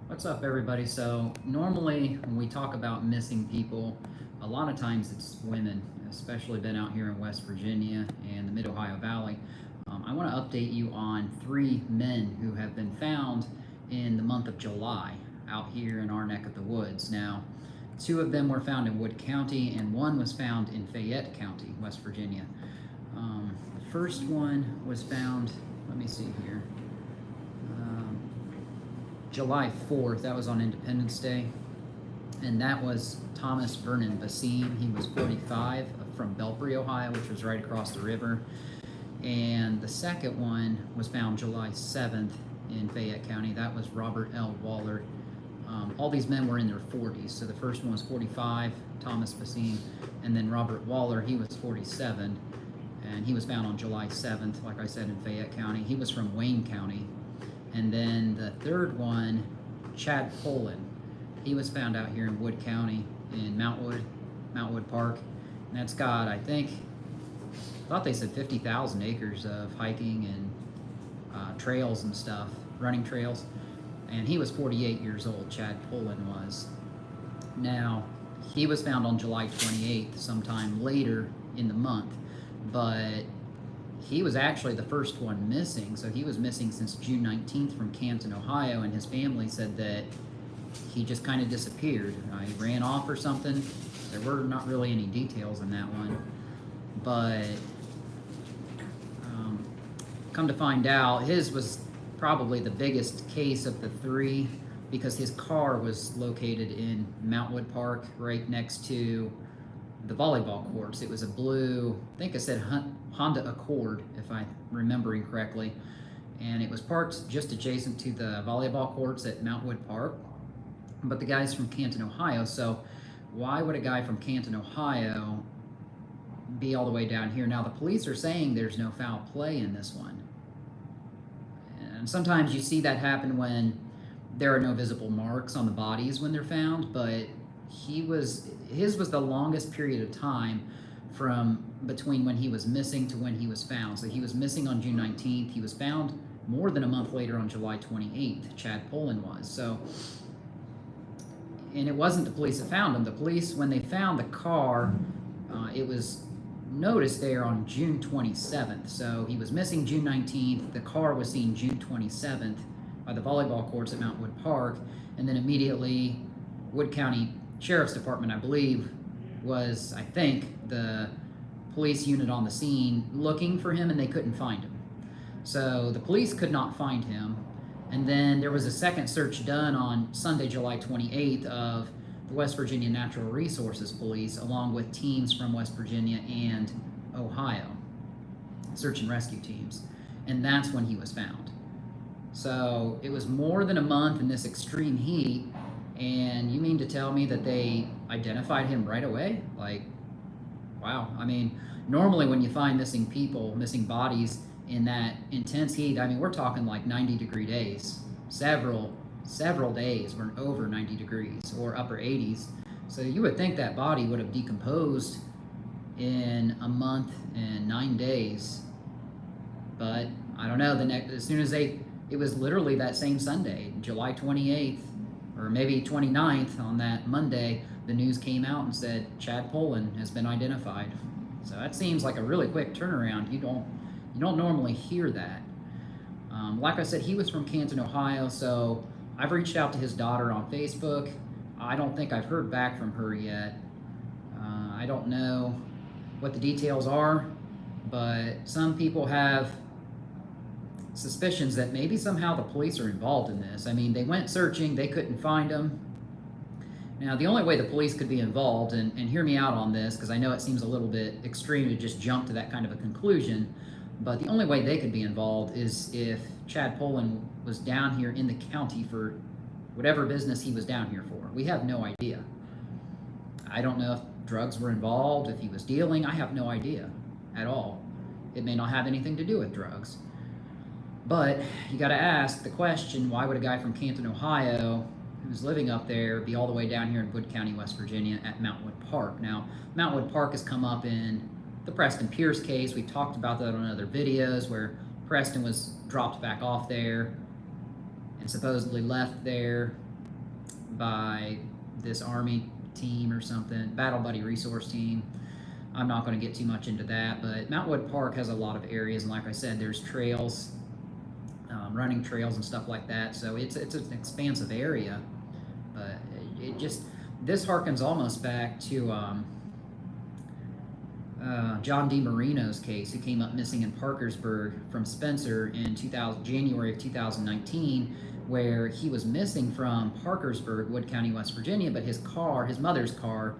What's up, everybody? So, normally when we talk about missing people, a lot of times it's women, especially been out here in West Virginia and the Mid Ohio Valley. I want to update you on three men who have been found in the month of July out here in our neck of the woods. Now, two of them were found in Wood County, and one was found in Fayette County, West Virginia. The first one was found, let me see here. July 4th, that was on Independence Day, and that was Thomas Vernon Basim. He was 45 from Belpre, Ohio, which was right across the river. And the second one was found July 7th in Fayette County. That was Robert L. Waller. All these men were in their 40s. So the first one was 45, Thomas Basim, and then Robert Waller, he was 47, and he was found on July 7th, like I said, in Fayette County. He was from Wayne County. And then the third one, Chad Polen, he was found out here in Wood County in Mountwood Park. And that's got, I thought they said 50,000 acres of hiking and trails and stuff, running trails. And he was 48 years old, Chad Polen was. Now, he was found on July 28th, sometime later in the month. But he was actually the first one missing, so he was missing since June 19th from Canton, Ohio, and his family said that he just kind of disappeared. He ran off or something. There were not really any details in that one, but come to find out, his was probably the biggest case of the three because his car was located in Mountwood Park right next to the volleyball courts. It was a blue, I think it said Honda Accord, if I'm remembering correctly, and it was parked just adjacent to the volleyball courts at Mountwood Park. But the guy's from Canton, Ohio, so why would a guy from Canton, Ohio be all the way down here? Now, the police are saying there's no foul play in this one. And sometimes you see that happen when there are no visible marks on the bodies when they're found, but his was the longest period of time from between when he was missing to when he was found. So he was missing on June 19th. He was found more than a month later on July 28th. Chad Polen was. So, and it wasn't the police that found him. The police, when they found the car, it was noticed there on June 27th. So he was missing June 19th. The car was seen June 27th by the volleyball courts at Mountwood Park. And then immediately, Wood County Sheriff's Department, I believe, was, I think, the police unit on the scene looking for him, and they couldn't find him. So the police could not find him. And then there was a second search done on Sunday, July 28th of the West Virginia Natural Resources Police, along with teams from West Virginia and Ohio, search and rescue teams. And that's when he was found. So it was more than a month in this extreme heat. And you mean to tell me that they identified him right away? Like, wow. I mean, normally when you find missing people, missing bodies in that intense heat, I mean, we're talking like 90-degree days. Several days were over 90 degrees or upper 80s. So you would think that body would have decomposed in a month and 9 days. But I don't know, as soon as it was literally that same Sunday, July 28th, or maybe 29th, on that Monday, the news came out and said Chad Polen has been identified. So that seems like a really quick turnaround. You don't normally hear that. Like I said, he was from Canton, Ohio, so I've reached out to his daughter on Facebook. I don't think I've heard back from her yet. I don't know what the details are, but some people have suspicions that maybe somehow the police are involved in this. I mean, they went searching, they couldn't find him. Now, the only way the police could be involved, and hear me out on this, because I know it seems a little bit extreme to just jump to that kind of a conclusion, but the only way they could be involved is if Chad Polen was down here in the county for whatever business he was down here for. We have no idea. I don't know if drugs were involved, if he was dealing. I have no idea at all. It may not have anything to do with drugs. But you got to ask the question, why would a guy from Canton, Ohio, who's living up there, be all the way down here in Wood County, West Virginia at Mountwood Park? Now, Mountwood Park has come up in the Preston Pierce case. We've talked about that on other videos where Preston was dropped back off there and supposedly left there by this Army team or something, Battle Buddy Resource Team. I'm not going to get too much into that, but Mount Wood Park has a lot of areas, and like I said, there's trails, running trails and stuff like that. So it's an expansive area, but this harkens almost back to John DiMarino's case, who came up missing in Parkersburg from Spencer in January of 2019, where he was missing from Parkersburg, Wood County, West Virginia, but his mother's car,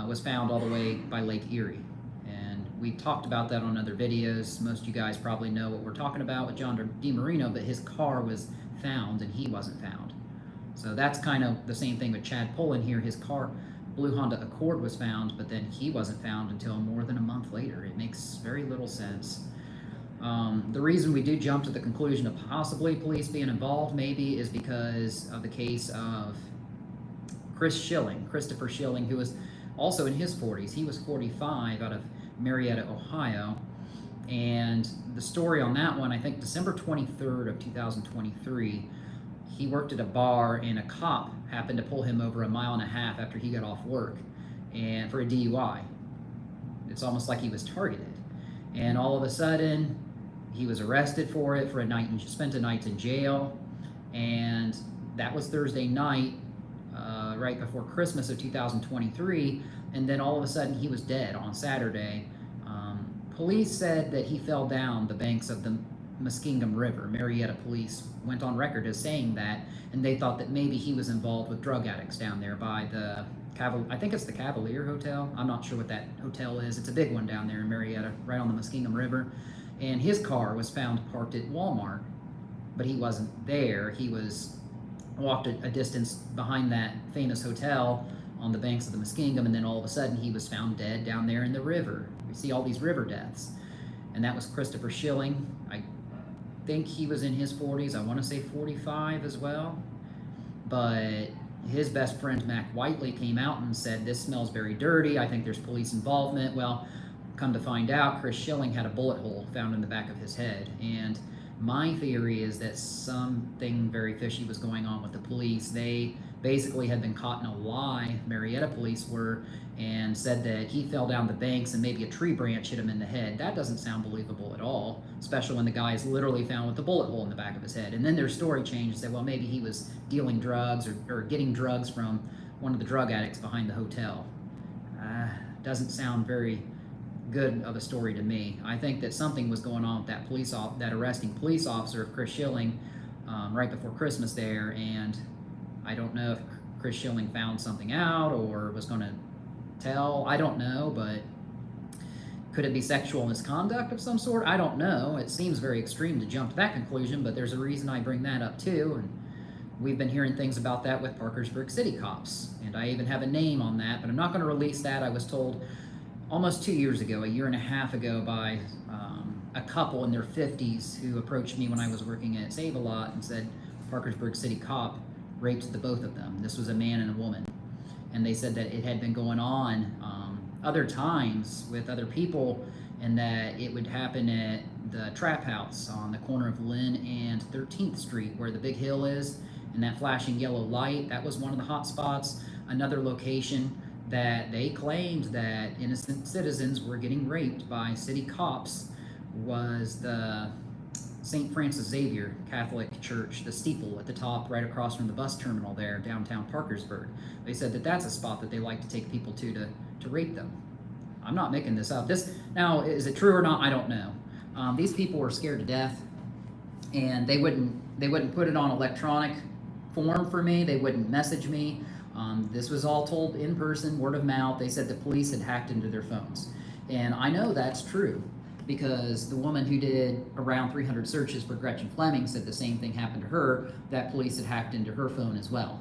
was found all the way by Lake Erie. And we've talked about that on other videos. Most of you guys probably know what we're talking about with John DiMarino, but his car was found and he wasn't found. So that's kind of the same thing with Chad Polen here. His car, blue Honda Accord, was found, but then he wasn't found until more than a month later. It makes very little sense. The reason we do jump to the conclusion of possibly police being involved maybe is because of the case of Christopher Schilling, who was also in his 40s. He was 45, out of Marietta, Ohio. And the story on that one, I think December 23rd of 2023, he worked at a bar and a cop happened to pull him over a mile and a half after he got off work and for a DUI. It's almost like he was targeted. And all of a sudden, he was arrested for it, spent a night in jail. And that was Thursday night, right before Christmas of 2023, and then all of a sudden he was dead on Saturday. Police said that he fell down the banks of the Muskingum River. Marietta police went on record as saying that, and they thought that maybe he was involved with drug addicts down there by I think it's the Cavalier Hotel. I'm not sure what that hotel is. It's a big one down there in Marietta, right on the Muskingum River. And his car was found parked at Walmart, but he wasn't there. He walked a distance behind that famous hotel on the banks of the Muskingum, and then all of a sudden he was found dead down there in the river. We see all these river deaths. And that was Christopher Schilling. I think he was in his 40s. I want to say 45 as well. But his best friend, Mac Whiteley, came out and said, "This smells very dirty. I think there's police involvement." Well, come to find out, Chris Schilling had a bullet hole found in the back of his head. And my theory is that something very fishy was going on with the police. They basically had been caught in a lie, Marietta police were, and said that he fell down the banks and maybe a tree branch hit him in the head. That doesn't sound believable at all, especially when the guy is literally found with a bullet hole in the back of his head. And then their story changed and said, well, maybe he was dealing drugs or getting drugs from one of the drug addicts behind the hotel. Doesn't sound very good of a story to me. I think that something was going on with that arresting police officer of Chris Schilling right before Christmas there, and I don't know if Chris Schilling found something out or was going to tell. I don't know, but could it be sexual misconduct of some sort? I don't know. It seems very extreme to jump to that conclusion, but there's a reason I bring that up too, and we've been hearing things about that with Parkersburg City cops, and I even have a name on that, but I'm not going to release that. I was told almost 2 years ago, a year and a half ago, by a couple in their 50s who approached me when I was working at Save-A-Lot and said Parkersburg City cop raped the both of them. This was a man and a woman. And they said that it had been going on other times with other people, and that it would happen at the Trap House on the corner of Lynn and 13th Street, where the big hill is, and that flashing yellow light, that was one of the hot spots. Another location that they claimed that innocent citizens were getting raped by city cops was the St. Francis Xavier Catholic Church, the steeple at the top right across from the bus terminal there, downtown Parkersburg. They said that that's a spot that they like to take people to rape them. I'm not making this up. Now, is it true or not? I don't know. These people were scared to death, and they wouldn't put it on electronic form for me. They wouldn't message me. This was all told in person, word of mouth. They said the police had hacked into their phones. And I know that's true because the woman who did around 300 searches for Gretchen Fleming said the same thing happened to her, that police had hacked into her phone as well.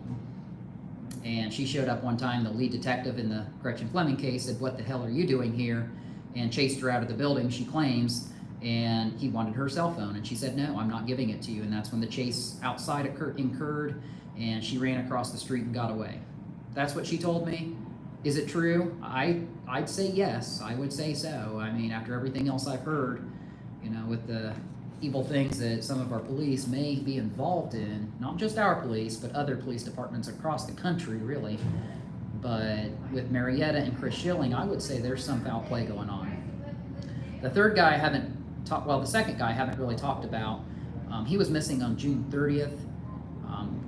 And she showed up one time, the lead detective in the Gretchen Fleming case said, "What the hell are you doing here?" and chased her out of the building, she claims, and he wanted her cell phone. And she said, "No, I'm not giving it to you." And that's when the chase outside incurred, and she ran across the street and got away. That's what she told me. Is it true? I'd say yes. I would say so. I mean, after everything else I've heard, with the evil things that some of our police may be involved in, not just our police, but other police departments across the country, really. But with Marietta and Chris Schilling, I would say there's some foul play going on. The third guy I haven't talked, well, the second guy I haven't really talked about. He was missing on June 30th.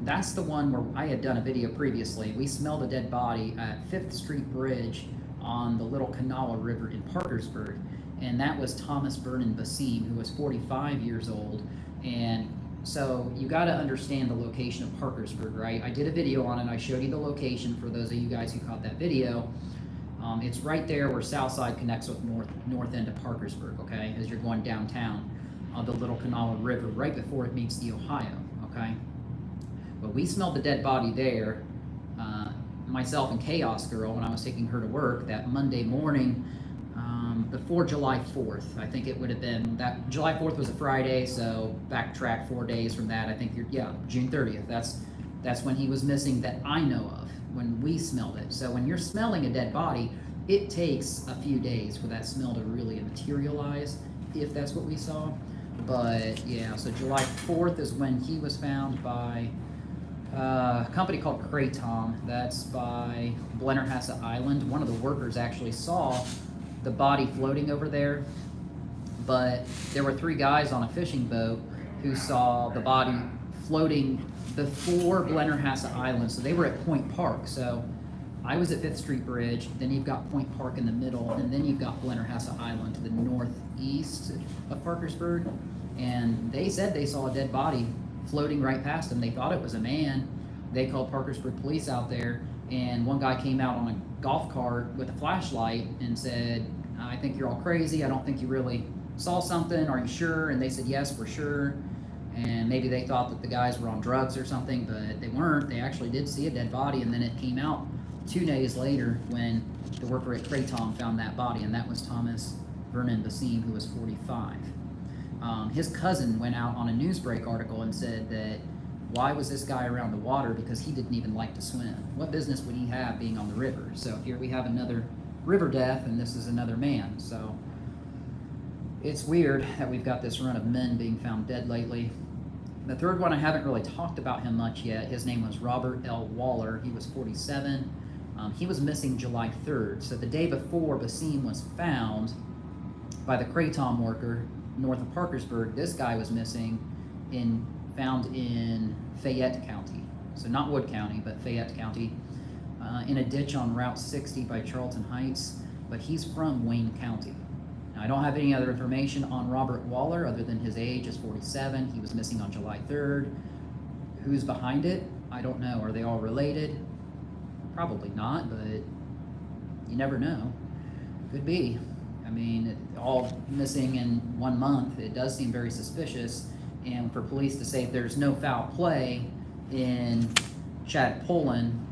That's the one where I had done a video previously. We smelled a dead body at 5th Street Bridge on the Little Kanawha River in Parkersburg. And that was Thomas Vernon Basim, who was 45 years old. And so you got to understand the location of Parkersburg, right? I did a video on it. I showed you the location for those of you guys who caught that video. It's right there where Southside connects with north end of Parkersburg, okay? As you're going downtown on the Little Kanawha River, right before it meets the Ohio, okay? But we smelled the dead body there, myself and Chaos Girl, when I was taking her to work that Monday morning before July 4th. I think it would have been, that July 4th was a Friday, so backtrack 4 days from that. I think June 30th. That's when he was missing that I know of, when we smelled it. So when you're smelling a dead body, it takes a few days for that smell to really materialize, if that's what we saw. But yeah, so July 4th is when he was found by a company called Kratom. That's by Blennerhassett Island. One of the workers actually saw the body floating over there, but there were 3 guys on a fishing boat who saw the body floating before Blennerhassett Island. So they were at Point Park. So I was at 5th Street Bridge, then you've got Point Park in the middle, and then you've got Blennerhassett Island to the northeast of Parkersburg. And they said they saw a dead body floating right past them. They thought it was a man. They called Parkersburg police out there, and one guy came out on a golf cart with a flashlight and said, I think you're all crazy. I don't think you really saw something. Are you sure? And they said, yes, we're sure. And maybe they thought that the guys were on drugs or something, but they weren't. They actually did see a dead body, and then it came out 2 days later when the worker at Kratom found that body, and that was Thomas Vernon Basim, who was 45. His cousin went out on a Newsbreak article and said that why was this guy around the water, because he didn't even like to swim. What business would he have being on the river? So here we have another river death, and this is another man. So it's weird that we've got this run of men being found dead lately. The third one, I haven't really talked about him much yet. His name was Robert L. Waller. He was 47. He was missing July 3rd. So the day before Basim was found by the Kratom worker north of Parkersburg, this guy was missing, found in Fayette County. So not Wood County, but Fayette County, in a ditch on Route 60 by Charlton Heights, but he's from Wayne County. Now, I don't have any other information on Robert Waller other than his age is 47. He was missing on July 3rd. Who's behind it? I don't know. Are they all related? Probably not, but you never know. Could be. I mean, all missing in 1 month, it does seem very suspicious. And for police to say there's no foul play in Chad Polen,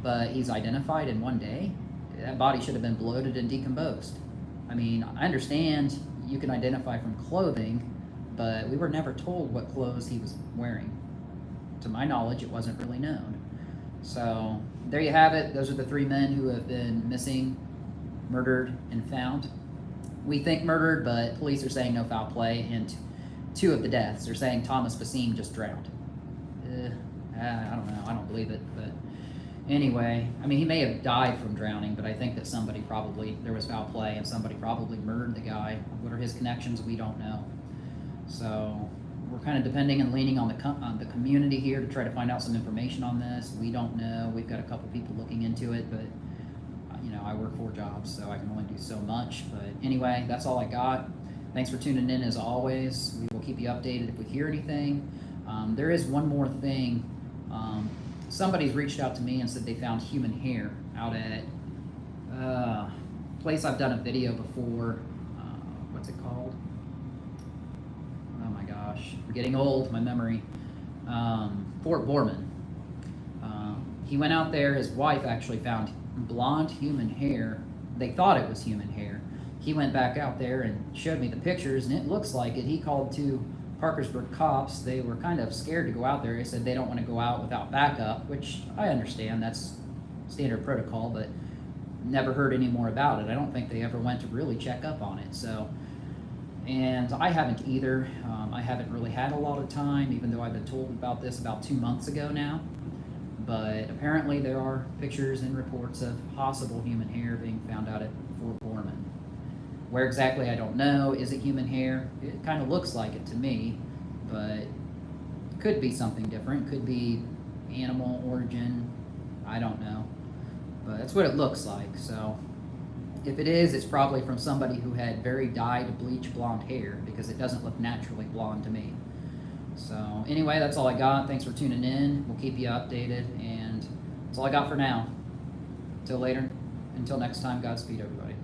but he's identified in 1 day, that body should have been bloated and decomposed. I mean, I understand you can identify from clothing, but we were never told what clothes he was wearing. To my knowledge, it wasn't really known. So there you have it. Those are the 3 men who have been missing, murdered, and found. We think murdered, but police are saying no foul play, and 2 of the deaths. They're saying Thomas Basim just drowned. I don't know. I don't believe it, but anyway, I mean, he may have died from drowning, but I think that somebody probably, there was foul play, and somebody probably murdered the guy. What are his connections? We don't know. So we're kind of depending and leaning on the community here to try to find out some information on this. We don't know. We've got a couple people looking into it, but you know, I work 4 jobs, so I can only do so much. But anyway, that's all I got. Thanks for tuning in as always. We will keep you updated if we hear anything. There is one more thing. Somebody's reached out to me and said they found human hair out at a place I've done a video before. What's it called? Oh my gosh, I'm getting old, my memory. Fort Borman. He went out there, his wife actually found blonde human hair. They thought it was human hair. He went back out there and showed me the pictures, and it looks like it. He called 2 Parkersburg cops. They were kind of scared to go out there. They said they don't want to go out without backup, which I understand. That's standard protocol, but never heard any more about it. I don't think they ever went to really check up on it. So, And I haven't either. I haven't really had a lot of time, even though I've been told about this about 2 months ago now. But apparently there are pictures and reports of possible human hair being found out at Fort Borman. Where exactly, I don't know. Is it human hair? It kind of looks like it to me, but could be something different. Could be animal origin. I don't know. But that's what it looks like. So if it is, it's probably from somebody who had very dyed bleach blonde hair, because it doesn't look naturally blonde to me. So anyway, that's all I got. Thanks for tuning in. We'll keep you updated, and that's all I got for now. Until later. Until next time, Godspeed, everybody.